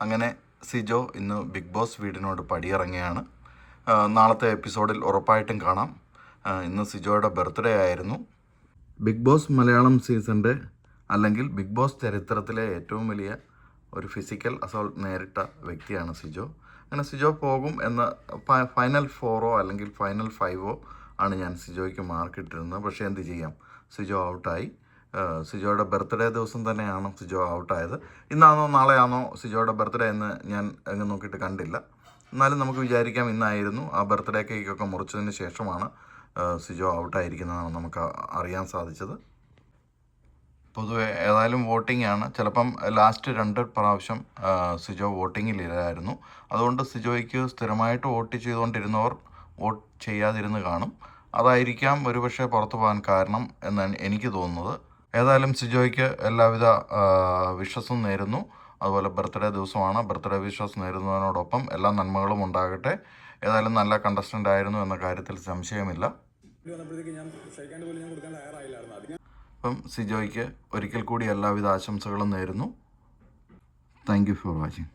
അങ്ങനെ സിജോ ഇന്ന് big boss വീടിനോട് പടിയിറങ്ങിയാണ്. നാളത്തെ എപ്പിസോഡിൽ ഉറപ്പായിട്ടും കാണാം. ഇന്ന് സിജോയുടെ ബർത്ത്ഡേ ആയിരുന്നു. ബിഗ് ബോസ് മലയാളം സീസണിൻ്റെ അല്ലെങ്കിൽ ബിഗ് ബോസ് ചരിത്രത്തിലെ ഏറ്റവും വലിയ ഒരു ഫിസിക്കൽ അസോൾട്ട് നേരിട്ട വ്യക്തിയാണ് സിജോ. അങ്ങനെ സിജോ പോകും എന്ന ഫൈനൽ 4 അല്ലെങ്കിൽ ഫൈനൽ 5 ആണ് ഞാൻ സിജോയ്ക്ക് മാർക്കിട്ടിരുന്നത്. പക്ഷേ എന്ത് ചെയ്യാം, സിജോ ഔട്ടായി. സിജോയുടെ ബർത്ത്ഡേ ദിവസം തന്നെയാണ് സിജോ ഔട്ടായത്. ഇന്നാണോ നാളെയാണോ സിജോയുടെ ബർത്ത്ഡേ എന്ന് ഞാൻ എങ്ങും നോക്കിയിട്ട് കണ്ടില്ല. എന്നാലും നമുക്ക് വിചാരിക്കാം ഇന്നായിരുന്നു. ആ ബർത്ത്ഡേ കേക്കൊക്കെ മുറിച്ചതിന് ശേഷമാണ് സിജോ ഔട്ടായിരിക്കുന്നതാണ് നമുക്ക് അറിയാൻ സാധിച്ചത്. പൊതുവെ ഏതായാലും വോട്ടിംഗ് ആണ്. ചിലപ്പം ലാസ്റ്റ് 2 പ്രാവശ്യം സിജോ വോട്ടിങ്ങിലില്ലായിരുന്നു. അതുകൊണ്ട് സിജോയ്ക്ക് സ്ഥിരമായിട്ട് വോട്ട് ചെയ്തുകൊണ്ടിരുന്നവർ വോട്ട് ചെയ്യാതിരുന്ന് കാണും. അതായിരിക്കാം ഒരുപക്ഷെ പുറത്തു പോകാൻ കാരണം എന്നാണ് എനിക്ക് തോന്നുന്നത്. ഏതായാലും സിജോയ്ക്ക് എല്ലാവിധ വിഷസും നേരുന്നു. അതുപോലെ ബർത്ത്ഡേ ദിവസമാണ്. ബർത്ത്ഡേ വിഷസ് നേരുന്നതിനോടൊപ്പം എല്ലാ നന്മകളും ഉണ്ടാകട്ടെ. ഏതായാലും നല്ല കണ്ടസ്റ്റൻ്റ് ആയിരുന്നു എന്ന കാര്യത്തിൽ സംശയമില്ല. അപ്പം സിജോയ്ക്ക് ഒരിക്കൽ കൂടി എല്ലാവിധ ആശംസകളും നേരുന്നു. Thank you for watching.